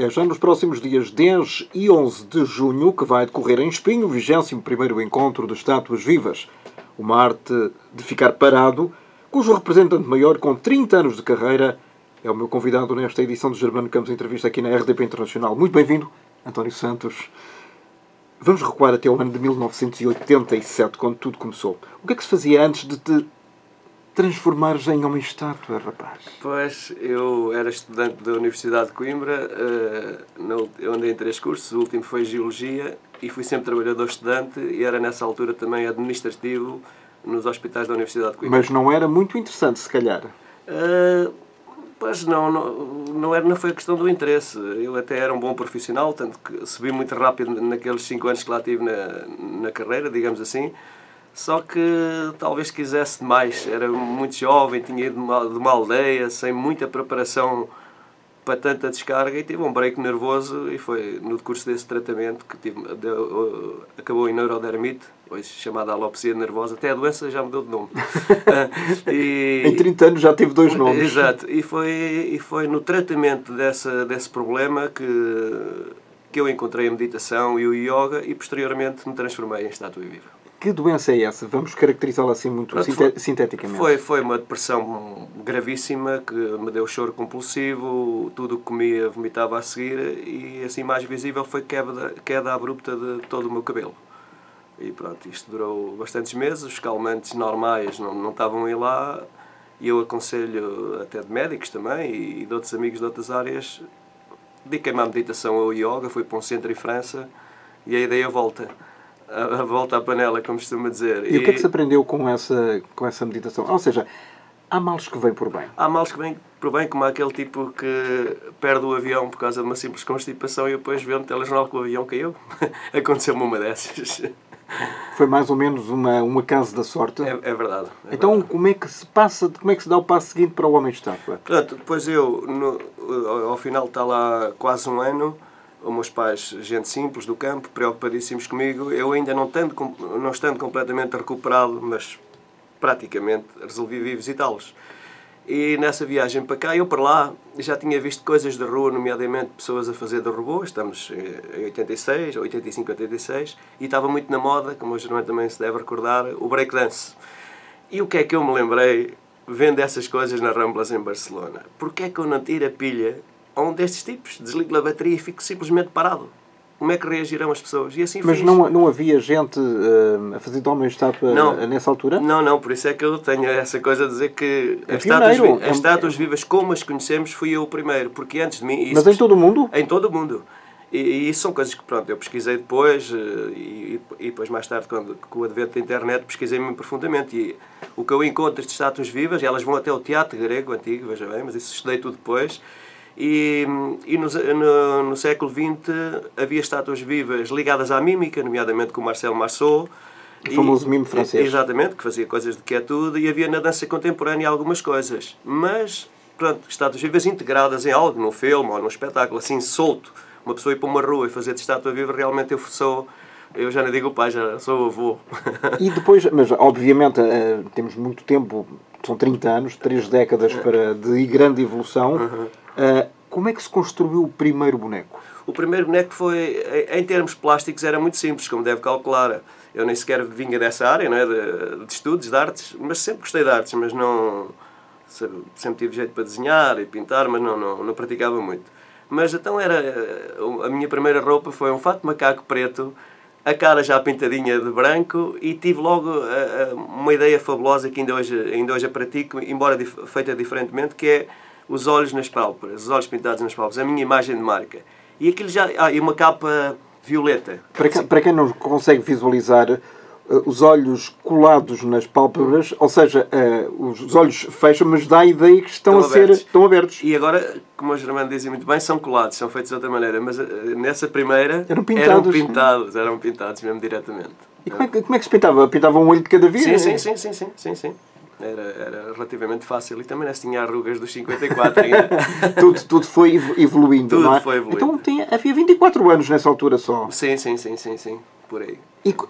É já nos próximos dias 10 e 11 de junho que vai decorrer em Espinho o 21º Encontro de Estátuas Vivas. Uma arte de ficar parado, cujo representante maior, com 30 anos de carreira, é o meu convidado nesta edição do Germano Campos Entrevista aqui na RDP Internacional. Muito bem-vindo, António Santos. Vamos recuar até o ano de 1987, quando tudo começou. O que é que se fazia antes de te transformares em homem-estátua, rapaz? Pois, eu era estudante da Universidade de Coimbra, eu andei em 3 cursos, o último foi Geologia, e fui sempre trabalhador estudante, e era nessa altura também administrativo nos hospitais da Universidade de Coimbra. Mas não era muito interessante, se calhar. Pois não foi a questão do interesse. Eu até era um bom profissional, tanto que subi muito rápido naqueles 5 anos que lá tive na carreira, digamos assim. Só que talvez quisesse mais. Era muito jovem, tinha ido de uma aldeia, sem muita preparação para tanta descarga, e tive um break nervoso, e foi no decurso desse tratamento que acabou em neurodermite, hoje chamada alopecia nervosa. Até a doença já mudou de nome. Em 30 anos já teve 2 nomes. Exato, e foi no tratamento desse problema que eu encontrei a meditação e o yoga, e posteriormente me transformei em estátua viva. Que doença é essa? Vamos caracterizá-la assim muito sinteticamente. Foi uma depressão gravíssima que me deu choro compulsivo, tudo o que comia vomitava a seguir, e assim mais visível foi queda abrupta de todo o meu cabelo. E pronto, isto durou bastantes meses, os calmantes normais não estavam aí lá, e eu aconselho até de médicos também e de outros amigos de outras áreas, dediquei-me à meditação, ao yoga, fui para um centro em França, e a ideia volta. A volta à panela, como costuma dizer. E o que é que se aprendeu com essa meditação? Ou seja, há males que vêm por bem. Há males que vêm por bem, como aquele tipo que perde o avião por causa de uma simples constipação e depois vê no telejornal que o avião caiu. Aconteceu-me uma dessas. Foi mais ou menos um caso da sorte. É verdade. Então, verdade. Como é que se dá o passo seguinte para o homem-estátua? Portanto, depois ao final está lá quase um ano, os meus pais, gente simples do campo, preocupadíssimos comigo, eu ainda não estando completamente recuperado, mas praticamente resolvi vir visitá-los. E nessa viagem para cá, eu para lá já tinha visto coisas de rua, nomeadamente pessoas a fazer de robô. Estamos em 86, 85, 86, e estava muito na moda, como hoje também se deve recordar, o breakdance. E o que é que eu me lembrei, vendo essas coisas na Ramblas em Barcelona? Porquê é que eu não tiro a pilha a um destes tipos, desligo a bateria e fico simplesmente parado? Como é que reagirão as pessoas? E assim Mas fiz. Não havia gente a fazer de homem-estátua nessa altura? Não, por isso é que eu tenho essa coisa de dizer que as estátuas vivas como as conhecemos fui eu o primeiro, porque antes de mim... Mas em todo o mundo? Em todo o mundo. E isso são coisas que, pronto, eu pesquisei depois, e depois mais tarde, com o advento da internet, pesquisei-me profundamente. E o que eu encontro de estátuas vivas, elas vão até o teatro grego antigo, veja bem, mas isso estudei tudo depois. E no século XX havia estátuas vivas ligadas à mímica, nomeadamente com o Marcel Marceau. O famoso mime francês. Exatamente, que fazia coisas de quietude, e havia na dança contemporânea algumas coisas. Mas, pronto, estátuas vivas integradas em algo, num filme ou num espetáculo, assim, solto. Uma pessoa ir para uma rua e fazer de estátua viva, realmente eu já não digo pai, já sou avô. E depois, mas obviamente temos muito tempo, são 30 anos, 3 décadas de grande evolução. Como é que se construiu o primeiro boneco? O primeiro boneco foi, em termos plásticos, era muito simples, como deve calcular. Eu nem sequer vinha dessa área, não é? de estudos, de artes, mas sempre gostei de artes, mas não... Sempre tive jeito para desenhar e pintar, mas não praticava muito. Mas então a minha primeira roupa foi um fato de macaco preto, a cara já pintadinha de branco, e tive logo uma ideia fabulosa que ainda hoje a pratico, embora feita diferentemente, que é os olhos nas pálpebras, os olhos pintados nas pálpebras, a minha imagem de marca. E aquilo e uma capa violeta. Para quem não consegue visualizar, os olhos colados nas pálpebras, ou seja, os olhos fecham, mas dá a ideia que estão abertos. E agora, como o Germano dizia muito bem, são colados, são feitos de outra maneira, mas nessa primeira eram pintados mesmo diretamente. E como é que se pintava? Pintava um olho de cada vez? Sim. Era relativamente fácil, e também tinha arrugas dos 54 ainda. tudo foi evoluindo, não é? Foi evoluindo. Então havia 24 anos nessa altura só. Sim, por aí.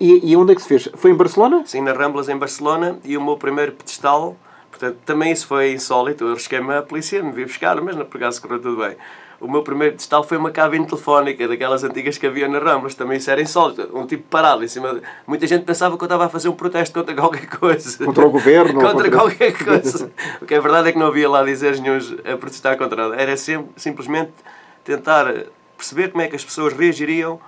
E onde é que se fez? Foi em Barcelona? Sim, nas Ramblas em Barcelona, e o meu primeiro pedestal, portanto, também isso foi insólito, eu arrisquei-me à polícia, me vi buscar, mas por acaso correu tudo bem. O meu primeiro destalo foi uma cabine telefónica, daquelas antigas que havia na Ramblas, também isso era insólito, um tipo parado em cima. Muita gente pensava que eu estava a fazer um protesto contra qualquer coisa. Contra o governo? Contra qualquer coisa. O que é verdade é que não havia lá dizeres nenhuns a protestar contra nada. Era simplesmente tentar perceber como é que as pessoas reagiriam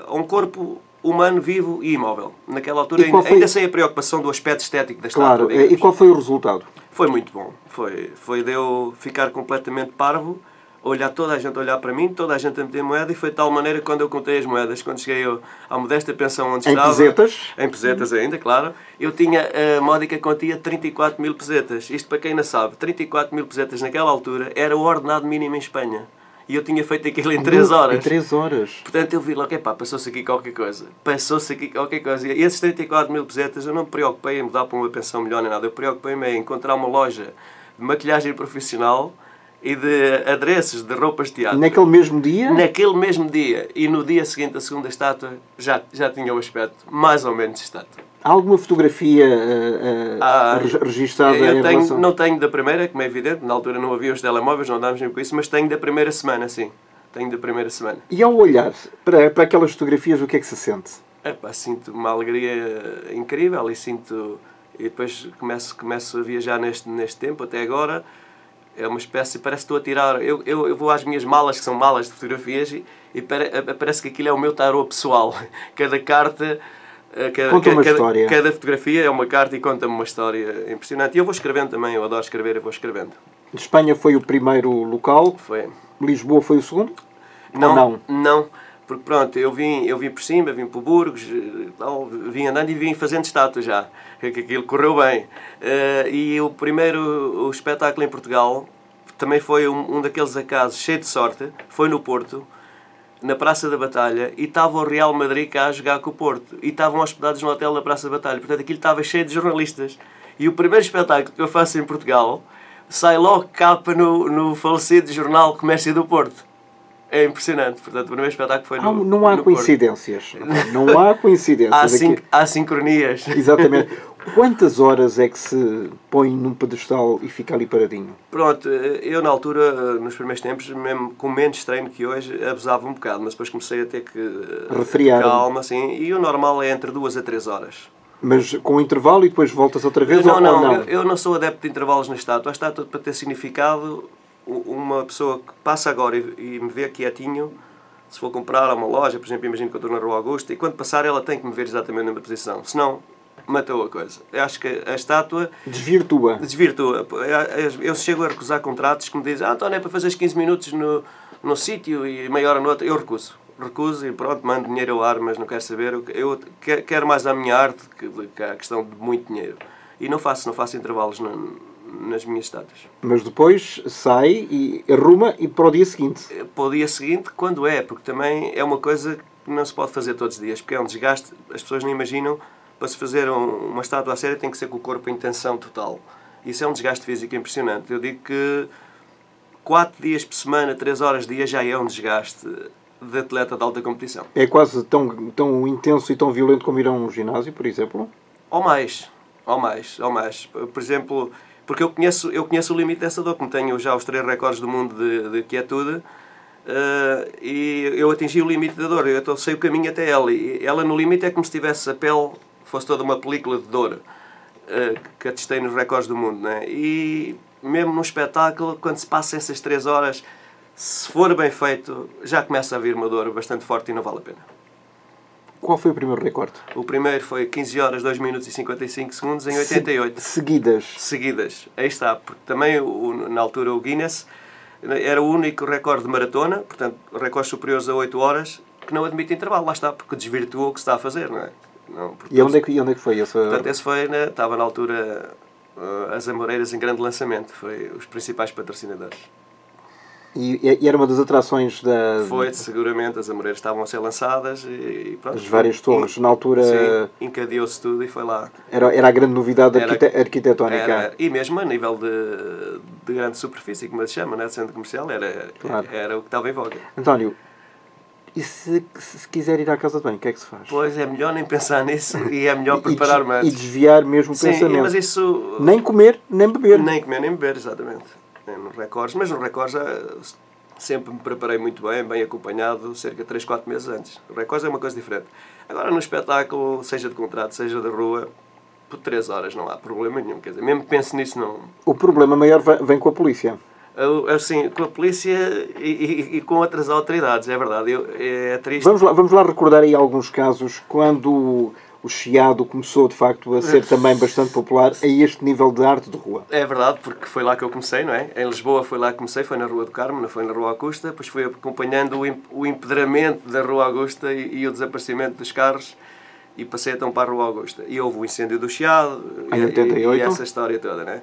a um corpo humano, vivo e imóvel. Naquela altura, ainda sem a preocupação do aspecto estético da estátua. Claro, e qual foi o resultado? Foi muito bom. Foi de eu ficar completamente parvo, toda a gente a olhar para mim, toda a gente a meter moeda, e foi de tal maneira que quando eu contei as moedas, quando cheguei à modesta pensão onde estava... Em pesetas? Em pesetas ainda, claro. Eu tinha a módica quantia de 34 mil pesetas. Isto, para quem não sabe, 34 mil pesetas naquela altura era o ordenado mínimo em Espanha. E eu tinha feito aquilo em 3 horas. Em 3 horas. Portanto, eu vi logo, passou-se aqui qualquer coisa. Passou-se aqui qualquer coisa. E esses 34 mil pesetas, eu não me preocupei em mudar para uma pensão melhor nem nada. Eu preocupei-me em encontrar uma loja de maquilhagem profissional e de adereços, de roupas de teatro. Naquele mesmo dia? Naquele mesmo dia. E no dia seguinte, a segunda estátua, já tinha o aspecto mais ou menos de estátua. Há alguma fotografia registada em relação... Não tenho da primeira, como é evidente. Na altura não havia os telemóveis, não andámos nem com isso, mas tenho da primeira semana, sim. Tenho da primeira semana. E ao olhar para aquelas fotografias, o que é que se sente? Sinto uma alegria incrível e depois começo a viajar neste tempo, até agora. É uma espécie, parece que estou a tirar... Eu vou às minhas malas, que são malas de fotografias, e parece que aquilo é o meu tarô pessoal. Cada carta... Conta uma história. Cada fotografia é uma carta e conta-me uma história impressionante. E eu vou escrevendo também, eu adoro escrever e vou escrevendo. Espanha foi o primeiro local? Foi. Lisboa foi o segundo? Não. Porque pronto, eu vim por cima, vim por Burgos, vim andando e vim fazendo estátua já. Que aquilo correu bem. E o espetáculo em Portugal também foi um daqueles acasos cheio de sorte. Foi no Porto, na Praça da Batalha, e estava o Real Madrid cá a jogar com o Porto. E estavam hospedados no hotel da Praça da Batalha. Portanto, aquilo estava cheio de jornalistas. E o primeiro espetáculo que eu faço em Portugal sai logo capa no falecido jornal Comércio do Porto. É impressionante. Portanto, o primeiro espetáculo foi no Não há coincidências. Não há coincidências. Há sincronias. Exatamente. Quantas horas é que se põe num pedestal e fica ali paradinho? Pronto, eu na altura, nos primeiros tempos, mesmo com menos treino que hoje, abusava um bocado, mas depois comecei a ter que refriar. Calma, assim, e o normal é entre 2 a 3 horas. Mas com intervalo e depois voltas outra vez? Não. Eu não sou adepto de intervalos na estátua. A estátua, para ter significado, uma pessoa que passa agora e me vê quietinho, se for comprar a uma loja, por exemplo, imagino que eu estou na Rua Augusta, e quando passar ela tem que me ver exatamente na minha posição. Senão, matou a coisa. Eu acho que a estátua... Desvirtua. Eu chego a recusar contratos que me dizem António, é para fazeres 15 minutos no sítio e meia hora no outro. Eu recuso e pronto, mando dinheiro ao ar, mas não quero saber. Eu quero mais a minha arte que a questão de muito dinheiro. E não faço intervalos nas minhas estátuas. Mas depois sai e arruma e para o dia seguinte? Para o dia seguinte, quando porque também é uma coisa que não se pode fazer todos os dias, porque é um desgaste, as pessoas não imaginam. Para se fazer uma estátua a sério tem que ser com o corpo em tensão total. Isso é um desgaste físico impressionante. Eu digo que 4 dias por semana, 3 horas dia já é um desgaste de atleta de alta competição. É quase tão intenso e tão violento como ir a um ginásio, por exemplo? Ou mais. Por exemplo, porque eu conheço o limite dessa dor, como tenho já os 3 recordes do mundo de quietude, e eu atingi o limite da dor. Eu sei o caminho até ela. E ela no limite é como se tivesse a pele... fosse toda uma película de dor que atestei nos recordes do mundo, né? E mesmo num espetáculo, quando se passa essas 3 horas, se for bem feito, já começa a vir uma dor bastante forte e não vale a pena. Qual foi o primeiro recorde? O primeiro foi 15 horas, 2 minutos e 55 segundos em 88. Seguidas. Aí está, porque também na altura o Guinness era o único recorde de maratona, portanto recordes superiores a 8 horas, que não admite intervalo, lá está, porque desvirtuou o que se está a fazer, não é? Não, e onde é que foi esse? Portanto, esse foi, estava na altura as Amoreiras em grande lançamento, foi os principais patrocinadores. E era uma das atrações da... Foi, seguramente, as Amoreiras estavam a ser lançadas e pronto. As várias torres, na altura... Sim, encadeou-se tudo e foi lá. Era a grande novidade arquitetónica. E mesmo a nível de grande superfície, como se chama, né, de centro comercial, era o que estava em voga. António, e se quiser ir à casa de banho, o que é que se faz? Pois, é melhor nem pensar nisso e é melhor preparar-me antes. E desviar mesmo o pensamento. Mas isso... Nem comer, nem beber. Nem comer, nem beber, exatamente. Nos recordes, mas nos recordes sempre me preparei muito bem, bem acompanhado, cerca de 3, 4 meses antes. O Record é uma coisa diferente. Agora, no espetáculo, seja de contrato, seja de rua, por 3 horas não há problema nenhum. Quer dizer, mesmo que pense nisso, não... O problema maior vem com a polícia. Assim, com a polícia e com outras autoridades, é verdade. É triste. Vamos lá recordar aí alguns casos quando o Chiado começou, de facto, a ser também bastante popular a este nível de arte de rua. É verdade, porque foi lá que eu comecei, não é? Em Lisboa foi lá que comecei, foi na Rua do Carmo, não foi na Rua Augusta. Depois fui acompanhando o empedramento da Rua Augusta e o desaparecimento dos carros e passei então para a Rua Augusta. E houve o incêndio do Chiado em 88. E essa história toda, não é?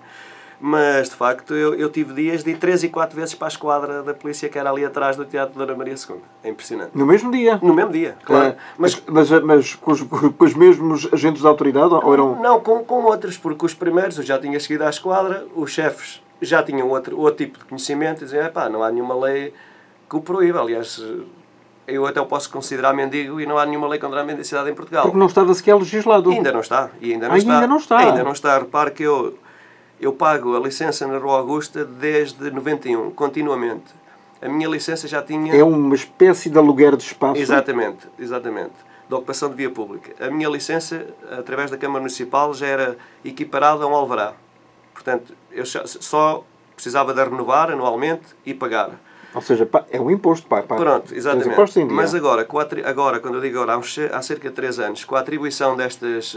Mas, de facto, eu tive dias de ir 3 e 4 vezes para a esquadra da polícia que era ali atrás do Teatro de Dona Maria II. É impressionante. No mesmo dia? No mesmo dia, claro. Mas com os mesmos agentes da autoridade? Ou eram... Não, com outros, porque os primeiros eu já tinha seguido à esquadra, os chefes já tinham outro tipo de conhecimento e diziam, não há nenhuma lei que o proíba. Aliás, eu até o posso considerar mendigo e não há nenhuma lei contra a mendicidade em Portugal. Porque não estava sequer legislado. Ainda não está. Ainda não está. Repare que eu pago a licença na Rua Augusta desde 91, continuamente. A minha licença já tinha... É uma espécie de aluguer de espaço. Exatamente. De ocupação de via pública. A minha licença, através da Câmara Municipal, já era equiparada a um alvará. Portanto, eu só precisava de renovar anualmente e pagar. Ou seja, é um imposto, pá. Pronto, exatamente. Mas agora, quando eu digo agora, há cerca de 3 anos, com a atribuição destas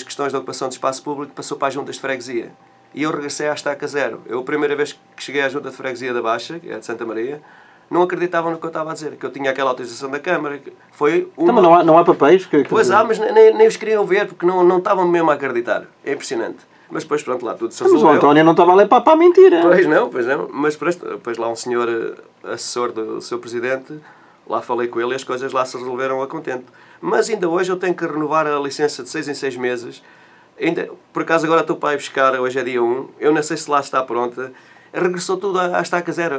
questões de ocupação de espaço público, passou para as juntas de freguesia. E eu regressei à estaca zero. Eu, a primeira vez que cheguei à junta de freguesia da Baixa, que é de Santa Maria, não acreditavam no que eu estava a dizer, que eu tinha aquela autorização da Câmara. Foi uma... Então, não há papéis? Pois há, mas nem os queriam ver, porque não estavam mesmo a acreditar. É impressionante. Mas depois, pronto, lá tudo se resolveu. Mas o António não estava a ler para a mentira. Pois não. Mas depois lá um senhor assessor do seu presidente, lá falei com ele e as coisas lá se resolveram a contente. Mas ainda hoje eu tenho que renovar a licença de 6 em 6 meses. Por acaso agora estou para ir buscar, hoje é dia 1, eu não sei se lá está pronta. Regressou tudo à estaca zero.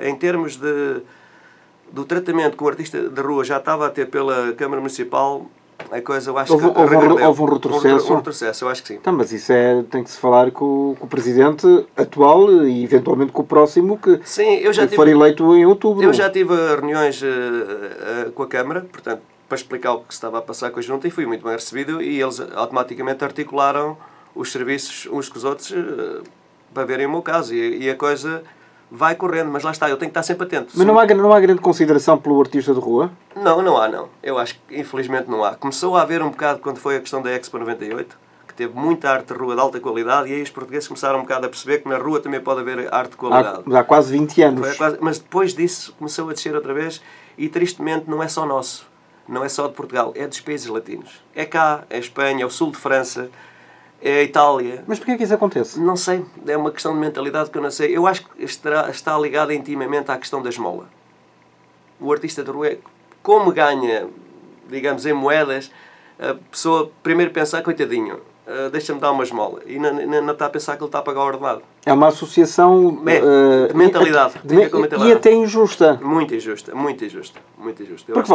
Em termos do tratamento que o artista de rua já estava a ter pela Câmara Municipal, a coisa eu acho que... Houve um retrocesso? Um retrocesso, eu acho que sim. Então, mas isso tem que se falar com o Presidente atual e eventualmente com o próximo que for eleito em outubro. Eu já tive reuniões com a Câmara, portanto, para explicar o que se estava a passar com a Junta e fui muito bem recebido e eles automaticamente articularam os serviços uns com os outros para verem o meu caso e a coisa vai correndo, mas lá está, eu tenho que estar sempre atento. Mas não há grande consideração pelo artista de rua? Não há. Eu acho que infelizmente não há. Começou a haver um bocado quando foi a questão da Expo 98, que teve muita arte de rua de alta qualidade e aí os portugueses começaram um bocado a perceber que na rua também pode haver arte de qualidade. Há quase 20 anos. Mas depois disso começou a descer outra vez e tristemente não é só nosso. Não é só de Portugal, é dos países latinos. É cá, é a Espanha, é o sul de França, é a Itália. Mas porquê que isso acontece? Não sei, é uma questão de mentalidade que eu não sei. Eu acho que está ligada intimamente à questão da esmola. O artista de rua, como ganha, digamos, em moedas, a pessoa primeiro pensa, coitadinho, deixa-me dar uma esmola. E não está a pensar que ele está a pagar o ordenado. É uma associação... de mentalidade. E até injusta. Muito injusta. Porque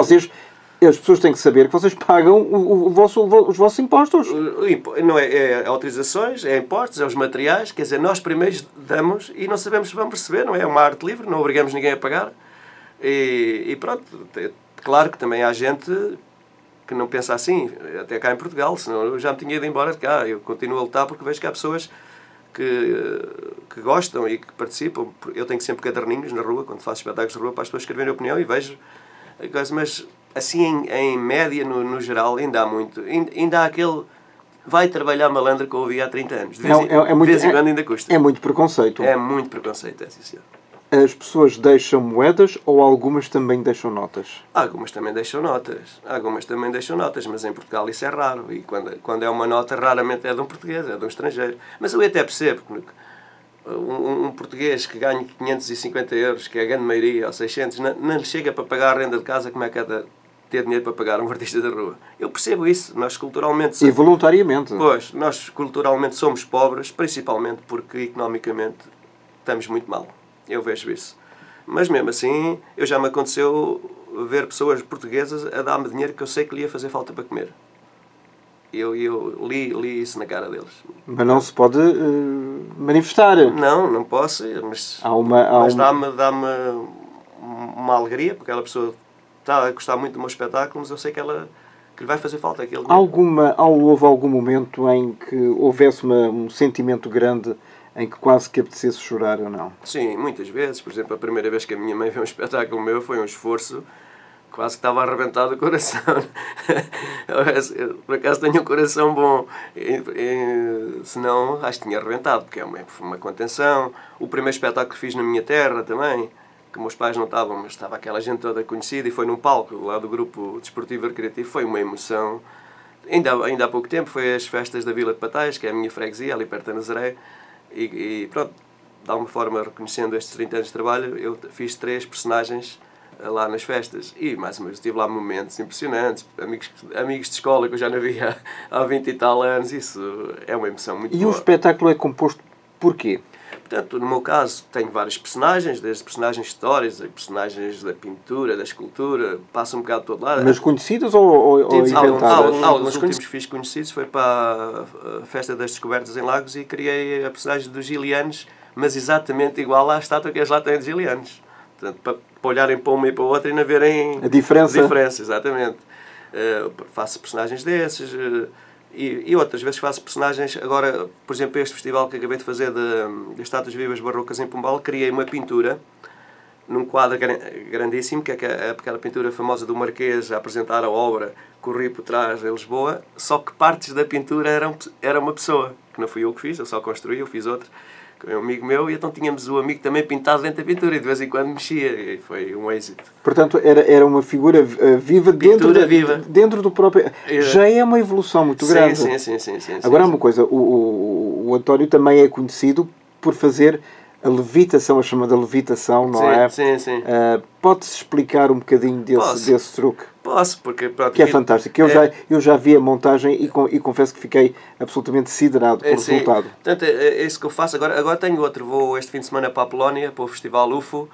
as pessoas têm que saber que vocês pagam os vossos impostos. Não é autorizações, é impostos, é os materiais. Quer dizer, nós primeiros damos e não sabemos se vamos receber. Não é uma arte livre, não obrigamos ninguém a pagar. E pronto. Claro que também há gente que não pensa assim, até cá em Portugal, senão eu já me tinha ido embora de cá. Eu continuo a lutar porque vejo que há pessoas que gostam e que participam. Eu tenho sempre caderninhos na rua, quando faço espetáculos de rua, para as pessoas escreverem opinião e vejo. Mas assim, em média, no geral, ainda há muito. Ainda há aquele vai trabalhar malandro que eu ouvi há 30 anos. De vez em quando ainda custa. É muito preconceito. É muito preconceito, sim, senhor. As pessoas deixam moedas ou algumas também deixam notas? Algumas também deixam notas, mas em Portugal isso é raro. E quando é uma nota, raramente é de um português, é de um estrangeiro. Mas eu até percebo que um português que ganha 550 euros, que é a grande maioria, ou 600, não lhe chega para pagar a renda de casa, como é que é de ter dinheiro para pagar um artista da rua? Eu percebo isso. Nós culturalmente... E voluntariamente. Pois, nós culturalmente somos pobres, principalmente porque economicamente estamos muito mal. Eu vejo isso. Mas mesmo assim, já me aconteceu ver pessoas portuguesas a dar-me dinheiro que eu sei que lhe ia fazer falta para comer. Eu li isso na cara deles. Mas não se pode manifestar. Não posso, mas dá-me uma alegria, porque aquela pessoa está a gostar muito do meu espetáculo, mas eu sei que lhe vai fazer falta aquele dia. Houve algum momento em que houvesse um sentimento grande em que quase que apetecesse chorar ou não? Sim, muitas vezes. Por exemplo, a primeira vez que a minha mãe viu um espetáculo meu foi um esforço, quase que estava arrebentado o coração. Por acaso tenho um coração bom, senão acho que tinha arrebentado, porque foi uma contenção. O primeiro espetáculo que fiz na minha terra também, que meus pais não estavam, mas estava aquela gente toda conhecida, e foi num palco lá do grupo desportivo e recreativo, foi uma emoção. Ainda há pouco tempo foi as festas da Vila de Patais, que é a minha freguesia, ali perto da Nazaré, e pronto, de alguma forma, reconhecendo estes 30 anos de trabalho, eu fiz 3 personagens lá nas festas, e mais ou menos tive lá momentos impressionantes, amigos de escola que eu já não via há 20 e tal anos. Isso é uma emoção muito boa. E o espetáculo é composto por quê? Portanto, no meu caso, tenho vários personagens, desde personagens históricos, personagens da pintura, da escultura, passa um bocado de todo lado. Mas conhecidas ou inventadas? Alguns últimos fiz conhecidos, foi para a Festa das Descobertas em Lagos, e criei a personagem dos Gilianos, mas exatamente igual à estátua que eles lá têm de Gilianos. Portanto, para olharem para uma e para a outra e não verem a diferença. Exatamente. Faço personagens desses. E outras vezes faço personagens. Agora, por exemplo, este festival que acabei de fazer de estátuas vivas barrocas em Pombal, criei uma pintura num quadro grandíssimo, que é aquela pintura famosa do Marquês a apresentar a obra Corri por Trás em Lisboa, só que partes da pintura era uma pessoa, que não fui eu que fiz, eu só construí, eu fiz outra, com um amigo meu, e então tínhamos o amigo também pintado dentro da pintura, e de vez em quando mexia, e foi um êxito. Portanto, era uma figura viva dentro do próprio... Já é uma evolução muito grande. Sim. Agora há uma coisa, o António também é conhecido por fazer a levitação, a chamada levitação, não é? Sim. Pode-se explicar um bocadinho desse truque? Posso, porque... Pronto, que é fantástico. Eu já vi a montagem e confesso que fiquei absolutamente siderado com o resultado. Portanto, é isso que eu faço. Agora tenho outro. Vou este fim de semana para a Polónia, para o Festival UFO,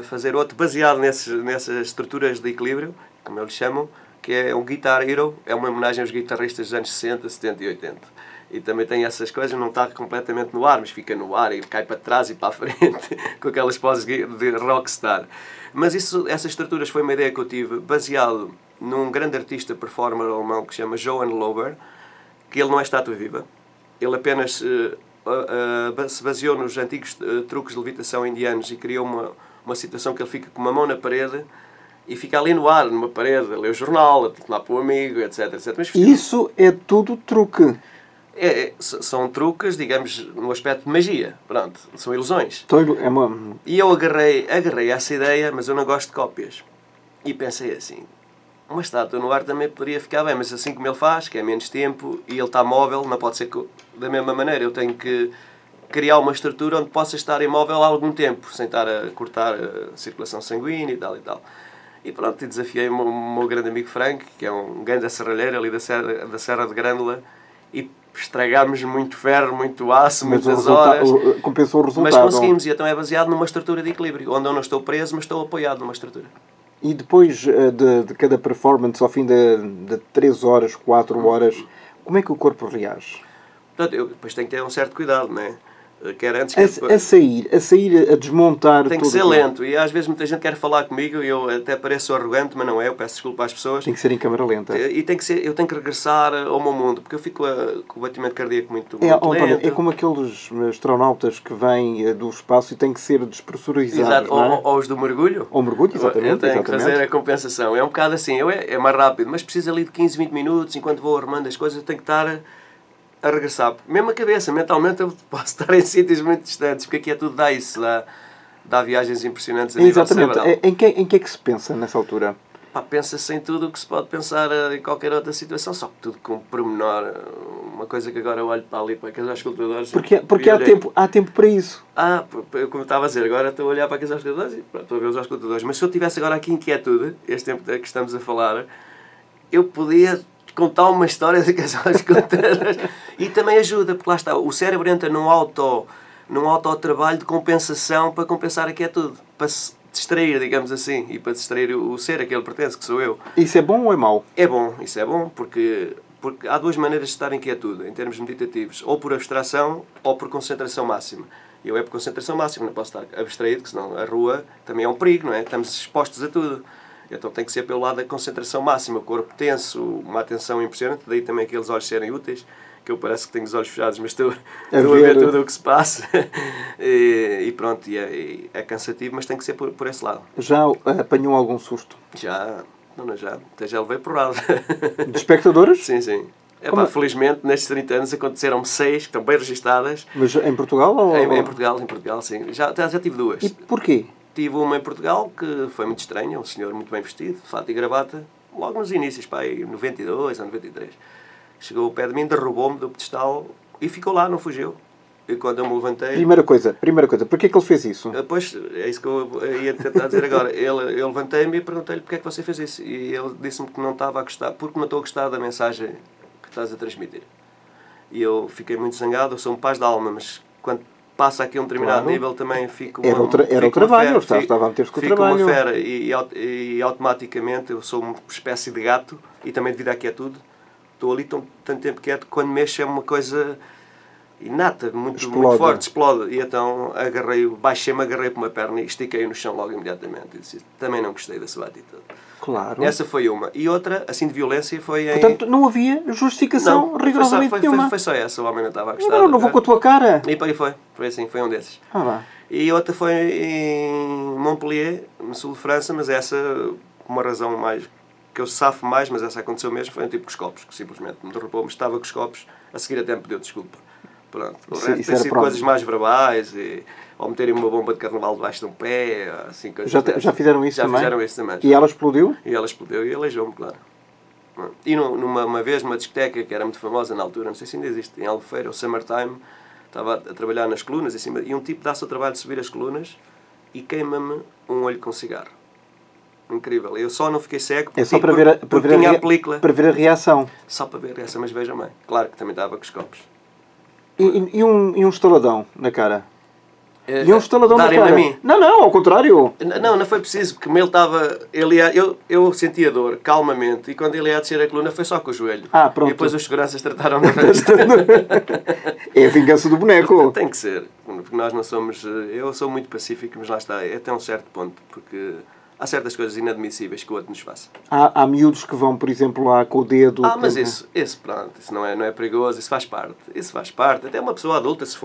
fazer outro baseado nessas estruturas de equilíbrio, como eles chamam, que é um Guitar Hero. É uma homenagem aos guitarristas dos anos 60, 70 e 80. E também tem essas coisas, não está completamente no ar, mas fica no ar e cai para trás e para a frente, com aquelas poses de rockstar. Mas essas estruturas foi uma ideia que eu tive, baseado num grande artista performer alemão que se chama Johann Lober, que ele não é estátua viva, ele apenas se baseou nos antigos truques de levitação indianos e criou uma situação que ele fica com uma mão na parede e fica ali no ar, numa parede, a ler o jornal, a telefonar para o amigo, etc. Mas, isso é tudo truque. São truques, digamos, no aspecto de magia. Pronto, são ilusões. E eu agarrei essa ideia, mas eu não gosto de cópias. E pensei assim, uma estátua no ar também poderia ficar bem, mas assim como ele faz, que é menos tempo, e ele está móvel, não pode ser da mesma maneira. Eu tenho que criar uma estrutura onde possa estar imóvel há algum tempo, sem estar a cortar a circulação sanguínea e tal e tal. E pronto, desafiei o meu grande amigo Frank, que é um grande serralheiro ali da Serra de Grândola, e estragámos muito ferro, muito aço, muitas horas. Compensou o resultado. Mas conseguimos, e então é baseado numa estrutura de equilíbrio, onde eu não estou preso, mas estou apoiado numa estrutura. E depois de cada performance, ao fim de 3 horas, 4 horas, como é que o corpo reage? Portanto, eu depois tenho que ter um certo cuidado, não é? Quer antes, a sair, a desmontar tudo. Tem que ser lento, e às vezes muita gente quer falar comigo e eu até pareço arrogante, mas não é, eu peço desculpa às pessoas. Tem que ser em câmara lenta. E eu tenho que regressar ao meu mundo, porque eu fico com o batimento cardíaco muito lento. É como aqueles astronautas que vêm do espaço e têm que ser despressurizados. Exato, ou os do mergulho. Ou mergulho, exatamente. Eu tenho que fazer a compensação. É um bocado assim, é mais rápido, mas preciso ali de 15, 20 minutos, enquanto vou arrumando as coisas, eu tenho que estar a regressar. Mesmo a cabeça, mentalmente eu posso estar em sítios muito distantes, porque aqui é tudo dá isso, dá viagens impressionantes a nível cerebral. Em que é que se pensa nessa altura? Pensa-se em tudo o que se pode pensar em qualquer outra situação, só que tudo com pormenor. Uma coisa que agora eu olho para ali, para aqueles escultores... Porque há tempo para isso. Como estava a dizer, agora estou a olhar para aqueles escultores e estou a ver os escultores. Mas se eu tivesse agora aqui inquietude, este tempo que estamos a falar, eu podia contar uma história daqueles escultores. E também ajuda, porque lá está, o cérebro entra num auto-trabalho de compensação para compensar a quietude, para se distrair, digamos assim, e para distrair o ser a que ele pertence, que sou eu. Isso é bom ou é mau? É bom, isso é bom, porque Porque há duas maneiras de estar em quietude, em termos meditativos, ou por abstração ou por concentração máxima. Eu é por concentração máxima, não posso estar abstraído, porque senão a rua também é um perigo, não é? Estamos expostos a tudo. Então tem que ser pelo lado da concentração máxima, o corpo tenso, uma atenção impressionante, daí também aqueles olhos serem úteis, que eu parece que tenho os olhos fechados, mas estou a ver tudo o que se passa. E pronto, é cansativo, mas tem que ser por esse lado. Já apanhou algum susto? Já, até já levei porrada. De espectadores? Sim, sim. Felizmente, nestes 30 anos aconteceram-me 6, que estão bem registadas. Mas em Portugal? Ou... Em Portugal, sim. Já tive 2. E porquê? Tive uma em Portugal que foi muito estranha, um senhor muito bem vestido, de fato e gravata, logo nos inícios, em 92 ou 93. Chegou ao pé de mim, derrubou-me do pedestal e ficou lá, não fugiu. E quando eu me levantei... Primeira coisa, porquê é que ele fez isso? Pois, é isso que eu ia tentar dizer agora. Eu levantei-me e perguntei-lhe porque é que você fez isso. E ele disse-me que não estava a gostar, porque não estou a gostar da mensagem que estás a transmitir. E eu fiquei muito zangado, eu sou um paz da alma, mas quando passa aqui a um determinado nível também fico... Era o trabalho, eu estava a meter-se com o trabalho. Fico uma fera e automaticamente eu sou uma espécie de gato e também devido à quietude. Estou ali tanto tempo quieto que quando mexo é uma coisa inata, muito forte, explode. E então baixei-me, agarrei por uma perna e estiquei no chão logo imediatamente. E disse, também não gostei da sua atitude. Claro. Essa foi uma. E outra, assim de violência, foi em... Portanto, não havia justificação rigorosamente nenhuma. Foi só essa, o homem não estava a gostar. Não vou com a tua cara. E foi assim, foi um desses. Lá. E outra foi em Montpellier, no sul de França, mas essa, uma razão mais... que eu safo mais, mas essa aconteceu mesmo, foi um tipo com os copos, que simplesmente me derrubou, mas estava com os copos, a seguir até me pediu desculpa. Pronto. O resto tem sido coisas mais verbais, ou meterem uma bomba de carnaval debaixo de um pé, assim, coisas já fizeram isso também? Já fizeram isso também. E ela explodiu? E ela explodiu e aleijou-me, claro. E uma vez, numa discoteca que era muito famosa na altura, não sei se ainda existe, em Albufeira, o Summertime, estava a trabalhar nas colunas, e um tipo dá-se o trabalho de subir as colunas e queima-me um olho com cigarro. Incrível. Eu só não fiquei cego porque, só para ver tinha a película. Para ver a reação. Só para ver essa, mas veja bem. Claro que também estava com os copos. E um estaladão na cara? E um estaladão na cara? A mim? Não, ao contrário. Não foi preciso, porque ele estava... Eu sentia dor, calmamente, e quando ele ia descer a coluna foi só com o joelho. Pronto. E depois os seguranças trataram do resto. É a vingança do boneco. Tem que ser. Porque nós não somos... Eu sou muito pacífico, mas lá está, é até um certo ponto, porque... Há certas coisas inadmissíveis que o outro nos faça. Há miúdos que vão, por exemplo, lá com o dedo... Mas isso pronto, isso não é perigoso, isso faz parte. Isso faz parte. Até uma pessoa adulta, se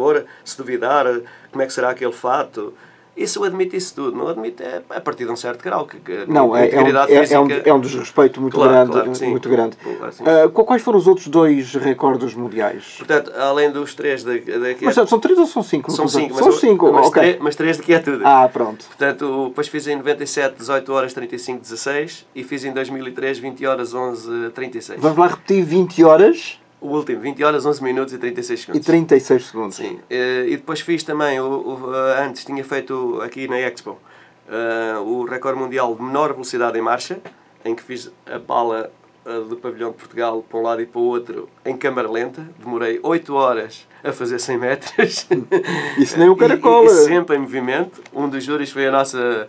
duvidar, como é que será aquele fato... Isso admite isso tudo. Não admite a partir de um certo grau. É um desrespeito muito grande. Claro, muito grande. Quais foram os outros 2 recordes mundiais? Portanto, além dos 3 daqui... Mas são 3 ou são 5? São 5. São 5, ok. Mas 3 daqui é tudo. Pronto. Portanto, depois fiz em 97, 18 horas 35, 16 e fiz em 2003, 20 horas 11, 36. Vamos lá repetir 20 horas... O último, 20 horas, 11 minutos e 36 segundos. E 36 segundos. Sim. E depois fiz também, antes tinha feito aqui na Expo, o recorde mundial de menor velocidade em marcha, em que fiz a pala do pavilhão de Portugal para um lado e para o outro em câmara lenta. Demorei 8 horas a fazer 100 metros. Isso nem o caracol. E sempre em movimento. Um dos júris foi a nossa...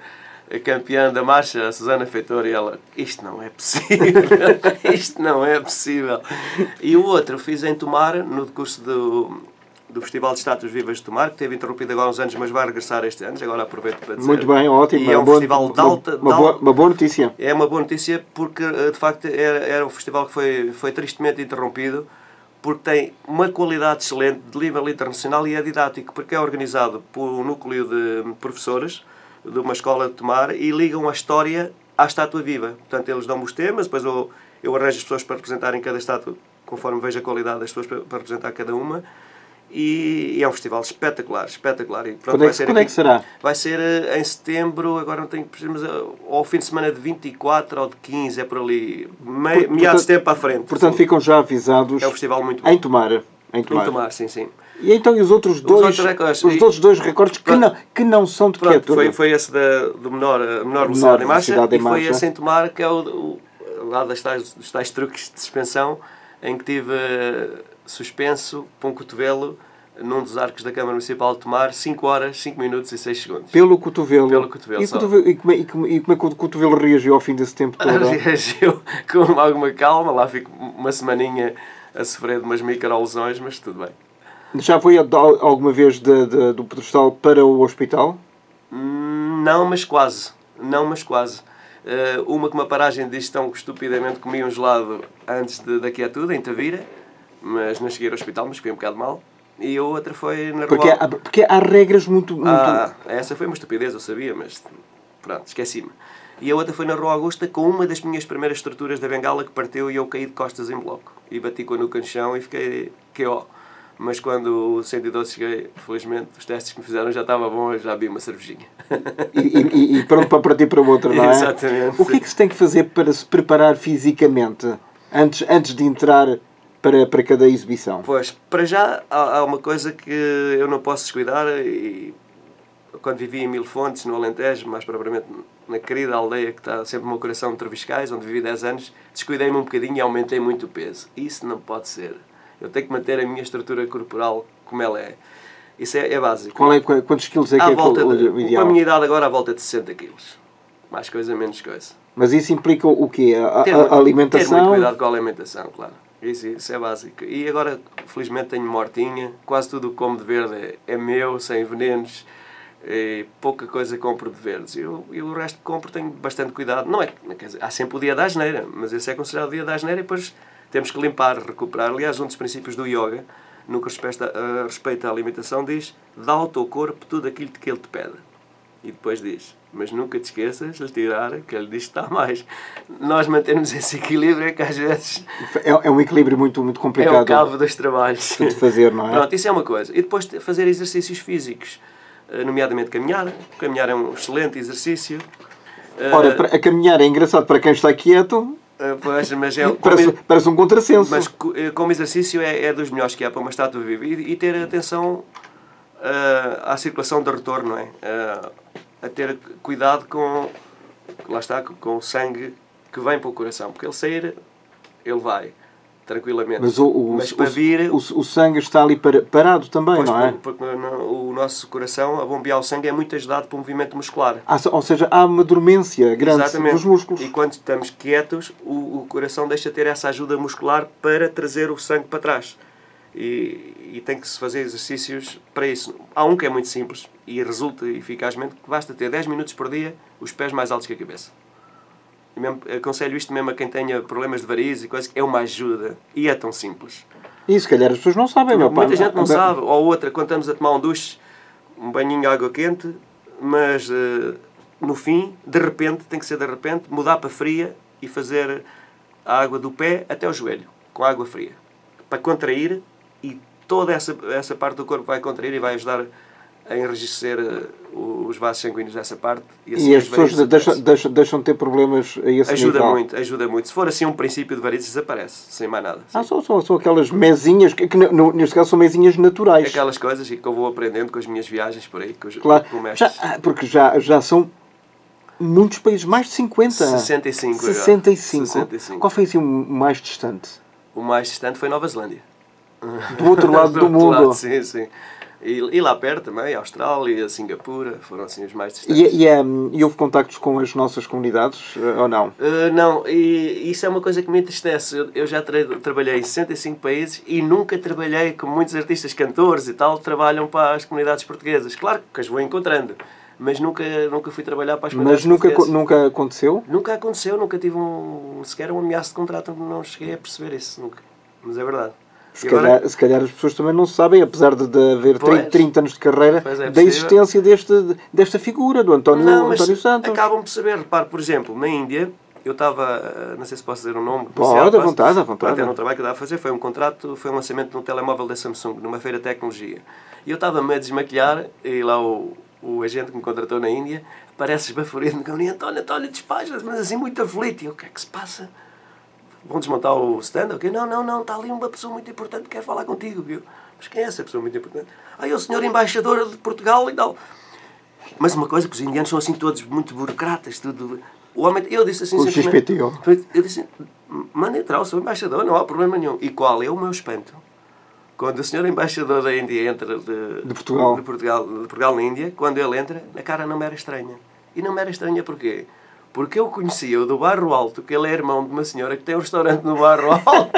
a campeã da marcha, a Susana Feitor, e ela, isto não é possível, isto não é possível. E o outro fiz em Tomar, no decurso do Festival de Estátuas Vivas de Tomar, que teve interrompido agora há uns anos, mas vai regressar este ano, agora aproveito para dizer. Muito bem, ótimo. E é um festival de alta... Uma boa notícia. É uma boa notícia porque, de facto, era um festival que foi tristemente interrompido, porque tem uma qualidade excelente de nível internacional e é didático, porque é organizado por um núcleo de professores, de uma escola de Tomar, e ligam a história à estátua viva. Portanto, eles dão-me os temas, depois eu arranjo as pessoas para representarem cada estátua, conforme vejo a qualidade das pessoas para representar cada uma, e é um festival espetacular, espetacular. E pronto, quando é que será? Vai ser em setembro, agora não tenho, ao fim de semana de 24 ou de 15, é por ali, meados de tempo à frente. Portanto, sim. Ficam já avisados. É um festival muito bom. Em Tomar. Em Tomar, sim. E então, e os outros dois recordes que não são de quietude? Foi esse do menor velocidade em marcha, e foi esse em Tomar, que é lá dos tais truques de suspensão, em que tive suspenso para um cotovelo num dos arcos da Câmara Municipal de Tomar, 5 horas, 5 minutos e 6 segundos. Pelo cotovelo? Pelo cotovelo e, só. e como é que o cotovelo reagiu ao fim desse tempo todo? Reagiu com alguma calma, lá fico uma semaninha a sofrer de umas microlesões, mas tudo bem. Já foi alguma vez do pedestal para o hospital? Não, mas quase. Não, mas quase. Uma com uma paragem de digestão que estupidamente comi um gelado antes daqui a tudo, em Tavira, mas não cheguei ao hospital, mas fiquei um bocado mal. E a outra foi na rua... Porque há regras muito... Essa foi uma estupidez, eu sabia, mas pronto, esqueci-me. E a outra foi na Rua Augusta, com uma das minhas primeiras estruturas da bengala que partiu e eu caí de costas em bloco. E bati com a nuca no chão e fiquei KO. Mas quando o 112 cheguei, felizmente, os testes que me fizeram já estava bom, eu já vi uma cervejinha. E pronto para partir para outra, não é? Exatamente. O que é que se tem que fazer para se preparar fisicamente antes de entrar para cada exibição? Pois, para já há uma coisa que eu não posso descuidar e quando vivi em Mil Fontes, no Alentejo, mais propriamente na querida aldeia que está sempre no meu coração de Treviscais, onde vivi 10 anos, descuidei-me um bocadinho e aumentei muito o peso. Isso não pode ser. Eu tenho que manter a minha estrutura corporal como ela é. Isso é básico. Quantos quilos é que é o ideal? Com a minha idade agora, à volta de 60 quilos. Mais coisa, menos coisa. Mas isso implica o quê? A alimentação? Ter muito cuidado com a alimentação, claro. Isso é básico. E agora, felizmente, tenho uma hortinha. Quase tudo o que como de verde é meu, sem venenos. E pouca coisa compro de verdes. E o resto que compro tenho bastante cuidado. Não é, quer dizer, há sempre o dia da asneira, mas esse é considerado o dia da asneira e depois temos que limpar, recuperar. Aliás, um dos princípios do yoga, no que respeita à alimentação, diz: dá ao teu corpo tudo aquilo que ele te pede. E depois diz: mas nunca te esqueças de tirar, que ele diz que está mais. Nós mantemos esse equilíbrio, é que às vezes... É um equilíbrio muito complicado. É o cabo dos trabalhos. De fazer, não é? Pronto, isso é uma coisa. E depois fazer exercícios físicos, nomeadamente caminhar. Caminhar é um excelente exercício. Ora, a caminhar é engraçado para quem está quieto. Pois, mas parece um contrassenso. Mas como exercício é dos melhores que há para uma estátua viva. E ter atenção à circulação de retorno, não é? A ter cuidado com, lá está, com o sangue que vem para o coração. Porque ele sair, ele vai tranquilamente. Mas para vir... O sangue está ali parado também, pois, não é? Porque o nosso coração, a bombear o sangue, é muito ajudado pelo movimento muscular. Ou seja, há uma dormência grande dos músculos. E quando estamos quietos, o coração deixa de ter essa ajuda muscular para trazer o sangue para trás. E tem que se fazer exercícios para isso. Há um que é muito simples e resulta eficazmente, que basta ter 10 minutos por dia os pés mais altos que a cabeça. E mesmo, aconselho isto mesmo a quem tenha problemas de varizes e coisas, é uma ajuda. E é tão simples. E se calhar as pessoas não sabem. Muita gente não sabe. Ou outra, quando estamos a tomar um duche, um banhinho de água quente, mas no fim, de repente, tem que ser de repente, mudar para fria e fazer a água do pé até o joelho, com água fria. Para contrair, e toda essa parte do corpo vai contrair e vai ajudar a enrijecer os vasos sanguíneos dessa parte. E as pessoas deixam de ter problemas a esse nível. Ajuda muito. Se for assim um princípio de varizes, desaparece, sem mais nada. São aquelas mesinhas, que neste caso são mesinhas naturais. Aquelas coisas que eu vou aprendendo com as minhas viagens por aí, com mestres. Porque já são muitos países, mais de 50. 65. Qual foi assim o mais distante? O mais distante foi Nova Zelândia. Do outro lado do mundo. Sim. E lá perto também, a Austrália, a Singapura, foram assim os mais distantes. E houve contactos com as nossas comunidades, ou não? Não, e isso é uma coisa que me entristece. Eu já trabalhei em 65 países e nunca trabalhei, como muitos artistas, cantores e tal, trabalham para as comunidades portuguesas. Claro que as vou encontrando, mas nunca fui trabalhar para as comunidades portuguesas. Mas nunca aconteceu? Nunca aconteceu, nunca tive sequer um ameaço de contrato, não cheguei a perceber isso, nunca. Mas é verdade. Se calhar as pessoas também não sabem, apesar de haver 30 anos de carreira, da existência desta figura, do António Santos. Acabam por saber. Repare, por exemplo, na Índia, eu estava, não sei se posso dizer um nome. Pode, à vontade. Era um trabalho que eu estava a fazer, foi um lançamento de um telemóvel da Samsung, numa feira de tecnologia. E eu estava-me a desmaquilhar, e lá o agente que me contratou na Índia, parece esbaforido, me diz: António, despacha-te, mas assim muito aflito. E eu: o que é que se passa? Vão desmontar o stand? Okay? Não, está ali uma pessoa muito importante que quer falar contigo, viu? Mas quem é essa pessoa muito importante? É o senhor embaixador de Portugal e tal. Mas uma coisa, que os indianos são assim todos muito burocratas, tudo. O homem, eu disse assim... O XPTO. Eu disse: manda entrar, eu sou embaixador, não há problema nenhum. E qual é o meu espanto? Quando o senhor embaixador da Índia entra De Portugal. de Portugal na Índia, quando ele entra, a cara não me era estranha. E não me era estranha porquê? Porque eu conhecia o do Bairro Alto, que ele é irmão de uma senhora que tem um restaurante no Bairro Alto,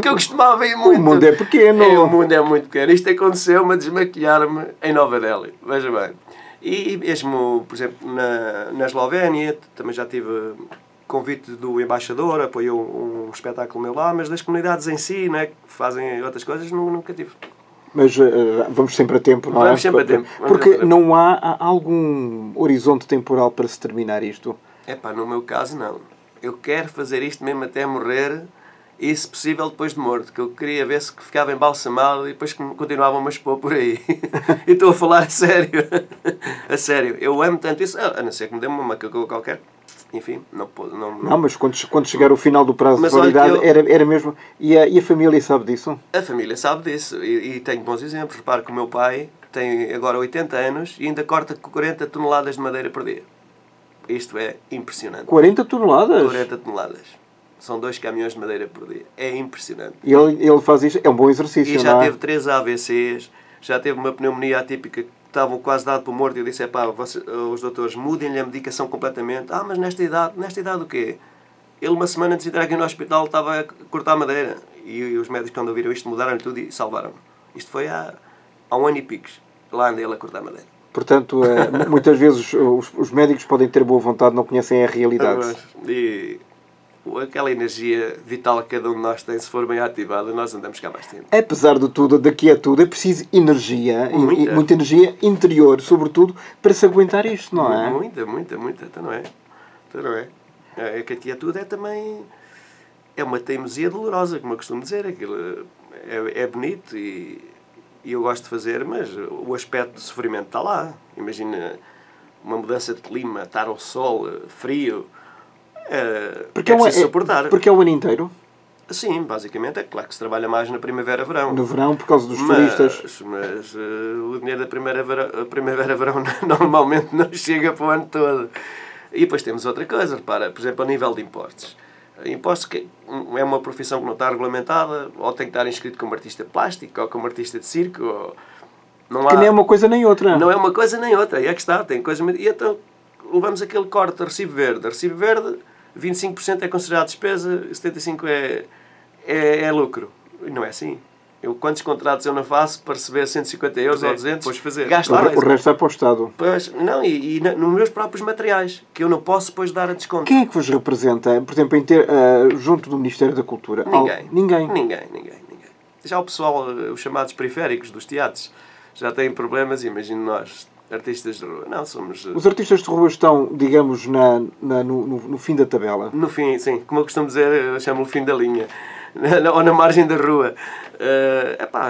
que eu costumava ir muito. O mundo é pequeno. O mundo é muito pequeno. Isto aconteceu-me a desmaquilhar-me em Nova Delhi. Veja bem. E mesmo, por exemplo, na Eslovénia, também já tive convite do embaixador, apoiou um espetáculo meu lá, mas das comunidades em si, né, que fazem outras coisas, nunca tive. Mas vamos sempre a tempo, não é? Vamos sempre a tempo. Porque não há algum horizonte temporal para se terminar isto? Epá, no meu caso, não. Eu quero fazer isto mesmo até morrer e, se possível, depois de morto. Que eu queria ver se ficava embalsamado e depois continuavam a expor por aí. E estou a falar a sério. A sério. Eu amo tanto isso. A não ser que me dê uma macaca qualquer. Enfim, não. Não, mas quando chegar o final do prazo Mas de validade, olha, era mesmo... E a família sabe disso? A família sabe disso. E tenho bons exemplos. Repare que o meu pai tem agora 80 anos e ainda corta 40 toneladas de madeira por dia. Isto é impressionante. 40 toneladas? 40 toneladas. São 2 caminhões de madeira por dia. É impressionante. E ele faz isto, é um bom exercício, E já não é? teve 3 AVCs, já teve uma pneumonia atípica que estavam quase dado por morto. E eu disse, os doutores, mudem-lhe a medicação completamente. Mas nesta idade o quê? Ele, uma semana antes de entrar aqui no hospital, estava a cortar madeira. E os médicos, quando ouviram isto, mudaram tudo e salvaram-me. Isto foi há 1 ano e picos. Lá andei ele a cortar madeira. Portanto, muitas vezes os médicos podem ter boa vontade, não conhecem a realidade. E aquela energia vital que cada um de nós tem, se for bem ativada, nós andamos cá mais tempo. Apesar de tudo, daqui a tudo, é preciso energia, muita energia interior, sobretudo, para se aguentar isto, não é? Muita, então não é. É que aqui a tudo é também... É uma teimosia dolorosa, como eu costumo dizer. Aquilo é bonito e eu gosto de fazer, mas o aspecto de sofrimento está lá. Imagina uma mudança de clima, estar ao sol, frio... É preciso suportar. Porque é o ano inteiro? Sim, basicamente. É claro que se trabalha mais na primavera-verão. No verão, por causa dos turistas. Mas o dinheiro da primavera-verão normalmente não chega para o ano todo. E depois temos outra coisa, repara, por exemplo, a nível de impostos. Impostos que é uma profissão que não está regulamentada, ou tem que estar inscrito como artista plástico, ou como artista de circo, ou... Que nem é uma coisa nem outra. Não é uma coisa nem outra, é que está, tem coisa... E então levamos aquele corte de recibo verde. Recibo verde, 25% é considerado despesa, 75% é lucro. E não é assim. Quantos contratos eu não faço para receber 150 euros ou 200? Pois fazer. Gasto mais. O resto é para o Estado. Pois, não, e nos meus próprios materiais, que eu não posso depois dar a desconto. Quem é que vos representa, por exemplo, junto do Ministério da Cultura? Ninguém. Ninguém. Já o pessoal, os chamados periféricos dos teatros, já têm problemas, imagino nós, artistas de rua. Não, somos... Os artistas de rua estão, digamos, no fim da tabela. No fim, sim. Como eu costumo dizer, eu chamo-o fim da linha. Ou na margem da rua.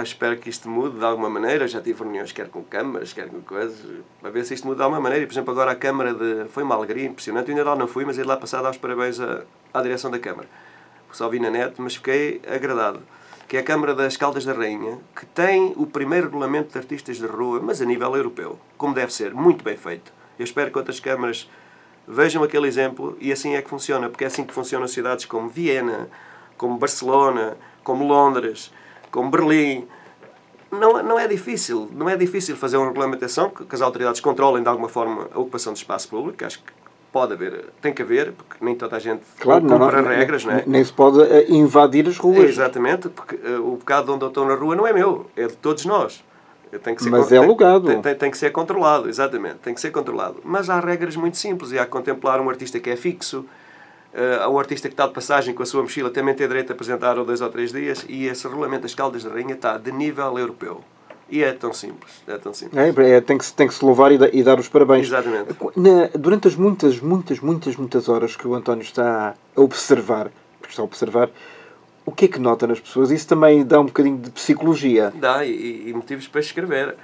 Espero que isto mude de alguma maneira. Eu já tive reuniões, quer com câmaras, quer com coisas, para ver se isto muda de alguma maneira. Por exemplo, agora a Câmara foi uma alegria impressionante. Eu ainda lá não fui, mas ia lá passar a dar os parabéns à direção da Câmara. Só vi na net, mas fiquei agradado. Que é a Câmara das Caldas da Rainha, que tem o primeiro regulamento de artistas de rua, mas a nível europeu, como deve ser, muito bem feito. Eu espero que outras câmaras vejam aquele exemplo e assim é que funciona, porque é assim que funcionam cidades como Viena, como Barcelona, como Londres, como Berlim. Não é difícil fazer uma regulamentação que as autoridades controlem de alguma forma a ocupação de espaço público. Acho que pode haver, tem que haver, porque nem toda a gente cumpre as regras, não é? Nem se pode invadir as ruas. Exatamente, porque o bocado onde eu estou na rua não é meu, é de todos nós. Mas é alugado. Tem que ser controlado, exatamente, tem que ser controlado. Mas há regras muito simples e há que contemplar um artista que é fixo, um artista que está de passagem com a sua mochila também tem direito a apresentar 2 ou 3 dias e esse regulamento das Caldas da Rainha está de nível europeu. E é tão simples. Tem que se louvar e dar os parabéns. Exatamente. Durante as muitas horas que o António está a observar, o que é que nota nas pessoas? Isso também dá um bocadinho de psicologia. Dá, e motivos para escrever.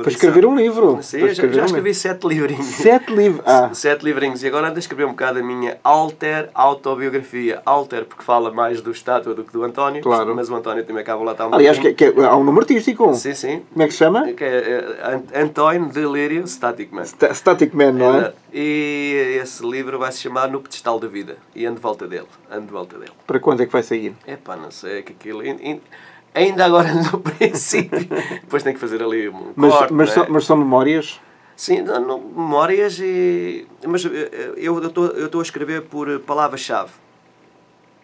Para escrever um livro. Sim, já escrevi 7 livrinhos. 7 livros? 7 livrinhos. E agora ando a escrever um bocado a minha autobiografia. Alter, porque fala mais do Estátua do que do António. Claro. Mas o António também acaba lá. Aliás, há um nome artístico. Sim. Como é que se chama? Que é António Delírio Static Man. Static Man, não é? E esse livro vai se chamar No Pedestal da Vida. E ando de volta dele. Para quando é que vai sair? Não sei. Que aquilo... Ainda agora no princípio. Depois tem que fazer ali um corte, mas são memórias? Sim, memórias e... Mas eu estou a escrever por palavras-chave.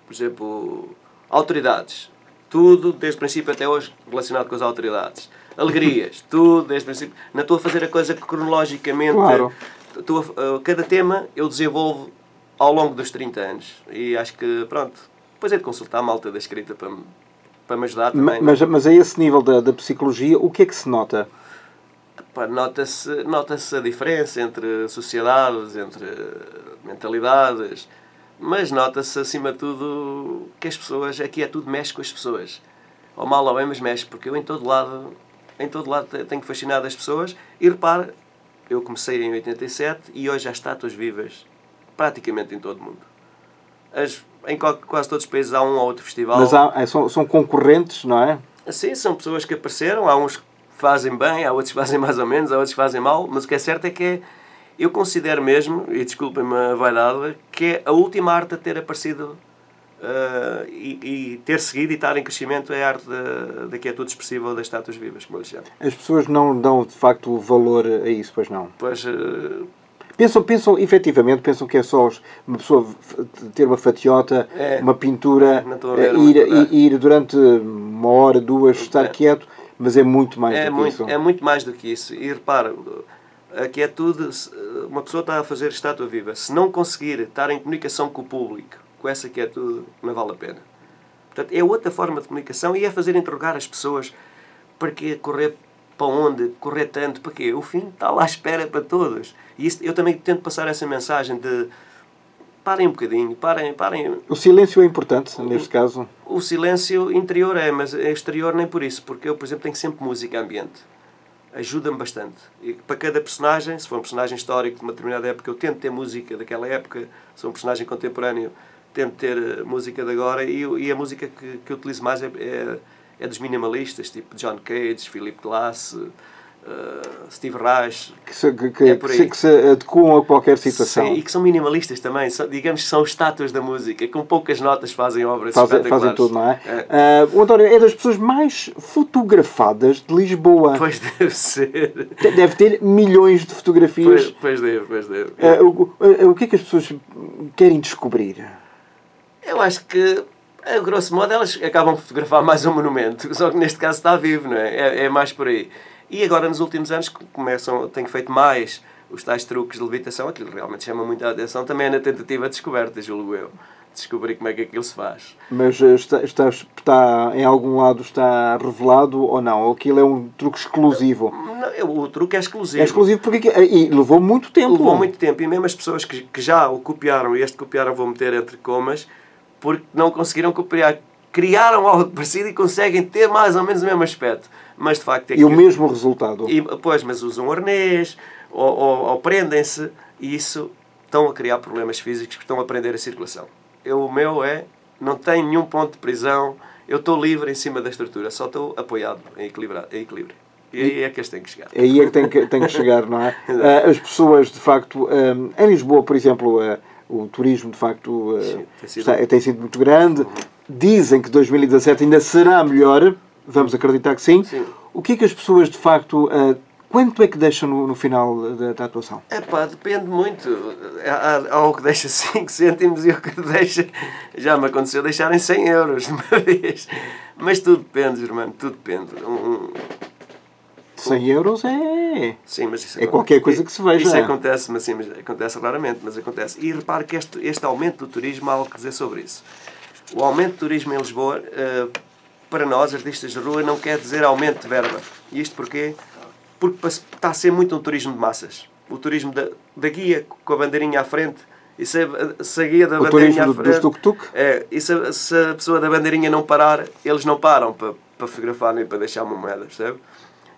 Por exemplo, autoridades. Tudo, desde o princípio até hoje, relacionado com as autoridades. Alegrias. Tudo, desde o princípio. Não estou a fazer a coisa cronologicamente. Claro. Cada tema eu desenvolvo ao longo dos 30 anos. E acho que, pronto, depois é de consultar a malta da escrita para me ajudar também. Mas a esse nível da psicologia, o que é que se nota? Nota-se a diferença entre sociedades, entre mentalidades, mas nota-se acima de tudo que as pessoas, aqui é tudo mexe com as pessoas. Ou mal ou bem, mas mexe, porque eu em todo lado tenho fascinado as pessoas. E repare, eu comecei em 87 e hoje há estátuas vivas praticamente em todo o mundo. Em quase todos os países há um ou outro festival. Mas são concorrentes, não é? Sim, são pessoas que apareceram, há uns que fazem bem, há outros que fazem mais ou menos, há outros que fazem mal, mas o que é certo é que eu considero mesmo, e desculpem-me a vaidade, que é a última arte a ter aparecido e ter seguido e estar em crescimento é a arte da quietude expressiva ou das estátuas vivas, como eu lhe chamo. As pessoas não dão de facto valor a isso, pois não? Pois... Pensam efetivamente, que é só uma pessoa ter uma fatiota, uma pintura, ir durante uma hora, duas, estar quieto, mas é muito mais do que isso. É muito mais do que isso. E repara, a quietude, uma pessoa está a fazer estátua viva. Se não conseguir estar em comunicação com o público, com essa quietude, não vale a pena. Portanto, é outra forma de comunicação e é fazer interrogar as pessoas para que correr para onde, correr tanto, porque o fim está lá à espera para todos. E isso, eu também tento passar essa mensagem de parem um bocadinho, parem. O silêncio é importante, neste caso? O silêncio interior mas exterior nem por isso, porque eu, por exemplo, tenho sempre música ambiente. Ajuda-me bastante. E para cada personagem, se for um personagem histórico de uma determinada época, eu tento ter música daquela época. Se for um personagem contemporâneo, tento ter música de agora. E a música que eu utilizo mais é dos minimalistas, tipo John Cage, Philip Glass, Steve Reich. Que se adequam a qualquer situação. Sim, e que são minimalistas também. Digamos que são estátuas da música. Com poucas notas fazem obras espetaculares. Fazem tudo, não é? O António é das pessoas mais fotografadas de Lisboa. Pois deve ser. Deve ter milhões de fotografias. Pois deve. O que é que as pessoas querem descobrir? Eu acho que, a grosso modo, elas acabam de fotografar mais um monumento. Só que neste caso está vivo, não é? É mais por aí. E agora, nos últimos anos, tenho feito mais os tais truques de levitação. Aquilo realmente chama muita atenção. Também é na tentativa de descoberta, julgo eu. Descobrir como é que aquilo se faz. Mas está em algum lado está revelado ou não? Ou aquilo é um truque exclusivo? Não, o truque é exclusivo. É exclusivo porque e levou muito tempo. Levou muito tempo. E mesmo as pessoas que já o copiaram, e este copiaram vou meter entre comas, porque não conseguiram copiar. Criaram algo parecido e conseguem ter mais ou menos o mesmo aspecto. Mas de facto... o mesmo resultado. Mas usam arnês, ou prendem-se, e isso estão a criar problemas físicos que estão a prender a circulação. O meu não tenho nenhum ponto de prisão, eu estou livre em cima da estrutura, só estou apoiado em equilíbrio. E aí é que eles têm que chegar. Aí é que tem que chegar, não é? As pessoas, de facto, em Lisboa, por exemplo, o turismo, de facto, tem sido muito grande. Dizem que 2017 ainda será melhor. Vamos acreditar que sim. O que é que as pessoas, de facto, quanto é que deixam no final da atuação? Depende muito. Há o que deixa 5 cêntimos e o que deixa... Já me aconteceu deixarem 100 euros de uma vez. Mas tudo depende, irmão, tudo depende. 100 euros é... Sim, mas isso qualquer coisa que se veja. Isso acontece, mas acontece raramente, mas acontece. E repare que este aumento do turismo há algo a dizer sobre isso. O aumento do turismo em Lisboa, para nós, artistas de rua, não quer dizer aumento de verba. E isto porquê? Porque está a ser muito um turismo de massas. O turismo da guia com a bandeirinha à frente. E se a guia da bandeirinha à frente... dos tuk-tuk? E se a pessoa da bandeirinha não parar, eles não param para fotografar nem para deixar uma moeda, percebe?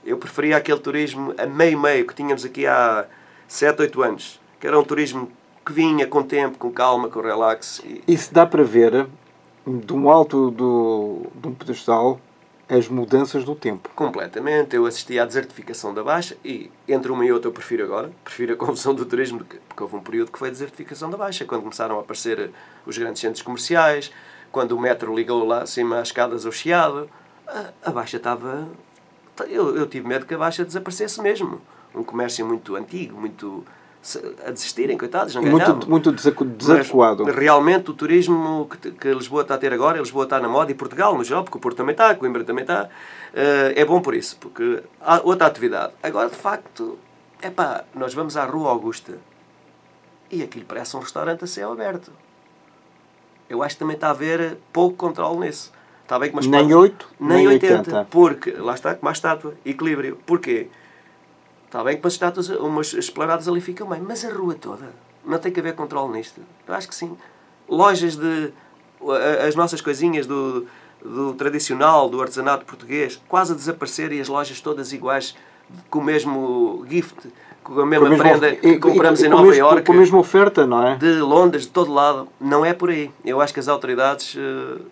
Eu preferia aquele turismo a meio-meio que tínhamos aqui há 7, 8 anos. Que era um turismo que vinha com tempo, com calma, com relax. Isso dá para ver, de um alto de um pedestal, as mudanças do tempo. Completamente. Eu assisti à desertificação da Baixa e, entre uma e outra, eu prefiro agora. Prefiro a conversão do turismo, porque houve um período que foi a desertificação da Baixa, quando começaram a aparecer os grandes centros comerciais, quando o metro ligou lá acima às escadas ao Chiado. A Baixa estava... Eu tive medo que a Baixa desaparecesse mesmo. Um comércio muito antigo, muito... a desistirem, coitados, não ganhavam. Muito desadequado. Mas, realmente, o turismo que Lisboa está a ter agora, Lisboa está na moda, e Portugal, no geral, porque o Porto também está, Coimbra também está, é bom por isso, porque há outra atividade. Agora, de facto, nós vamos à Rua Augusta e aquilo parece um restaurante a céu aberto. Eu acho que também está a haver pouco controle nisso. Está bem que nem 8, nem 80. Porque, lá está, com uma estátua, equilíbrio. Porquê? Está bem que para as estátuas, umas esplanadas ali ficam bem, mas a rua toda, não tem que haver controle nisto? Eu acho que sim. Lojas as nossas coisinhas do tradicional, do artesanato português, quase a desaparecer, e as lojas todas iguais, com o mesmo gift, com a mesma prenda que compramos em Nova Iorque, com a mesma oferta, não é? De Londres, de todo lado. Não é por aí. Eu acho que as autoridades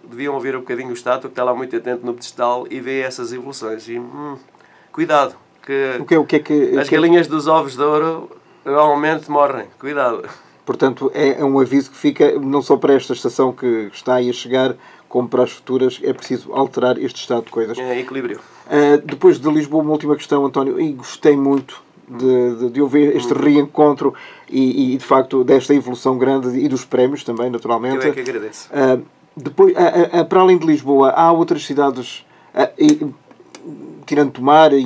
deviam ouvir um bocadinho o Estado, que está lá muito atento no pedestal, e ver essas evoluções. E, cuidado, que as galinhas dos ovos de ouro normalmente morrem. Cuidado. Portanto, é um aviso que fica, não só para esta estação que está aí a chegar, como para as futuras, é preciso alterar este estado de coisas. É equilíbrio. Depois de Lisboa, uma última questão, António, e gostei muito de ouvir este reencontro e, de facto, desta evolução grande e dos prémios também, naturalmente. Eu é que agradeço. Depois, para além de Lisboa, há outras cidades, tirando Tomar e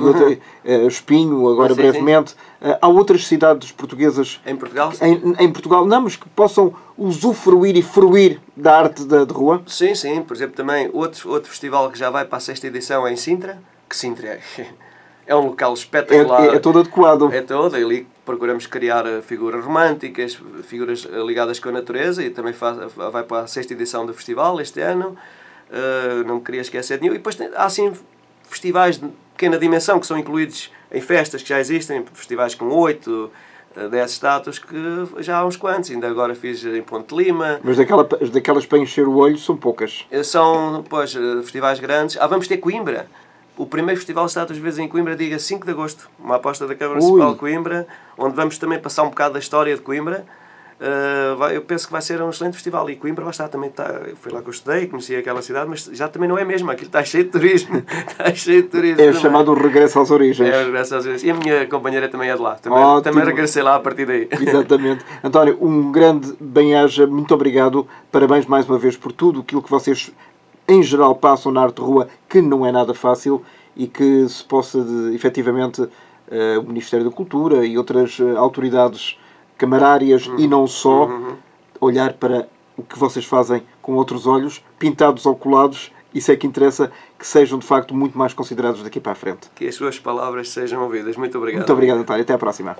Espinho, agora sim, brevemente, há outras cidades portuguesas... Em Portugal? Em Portugal, não, mas que possam usufruir e fruir da arte de rua? Sim, sim. Por exemplo, também outro festival que já vai para a 6ª edição é em Sintra, que Sintra é um local espetacular. É todo adequado. É todo. Ali procuramos criar figuras românticas, figuras ligadas com a natureza, e também vai para a 6ª edição do festival este ano. Não me queria esquecer de nenhum. E depois há assim festivais de pequena dimensão que são incluídos em festas que já existem, festivais com 8, 10 estátuas, que já há uns quantos. Ainda agora fiz em Ponte de Lima. Mas daquelas para encher o olho são poucas. São, pois, festivais grandes. Vamos ter Coimbra. O primeiro Festival de Estátuas Vivas em Coimbra, dia 5 de agosto. Uma aposta da Câmara Municipal de Coimbra, onde vamos também passar um bocado da história de Coimbra. Eu penso que vai ser um excelente festival. E Coimbra, lá está, também está... Foi lá que eu estudei, conheci aquela cidade, mas já também não é mesmo. Aquilo está cheio de turismo. Está cheio de turismo. É o chamado regresso às origens. É o regresso às origens. E a minha companheira também é de lá. Também regressei lá a partir daí. Exatamente. António, um grande bem-aja. Muito obrigado. Parabéns mais uma vez por tudo aquilo que vocês, em geral, passam na arte de rua, que não é nada fácil, e que se possa, efetivamente, o Ministério da Cultura e outras autoridades camarárias e não só, olhar para o que vocês fazem com outros olhos, pintados ou colados. Isso é que interessa, que sejam, de facto, muito mais considerados daqui para a frente. Que as suas palavras sejam ouvidas. Muito obrigado. Muito obrigado, António. Até à próxima.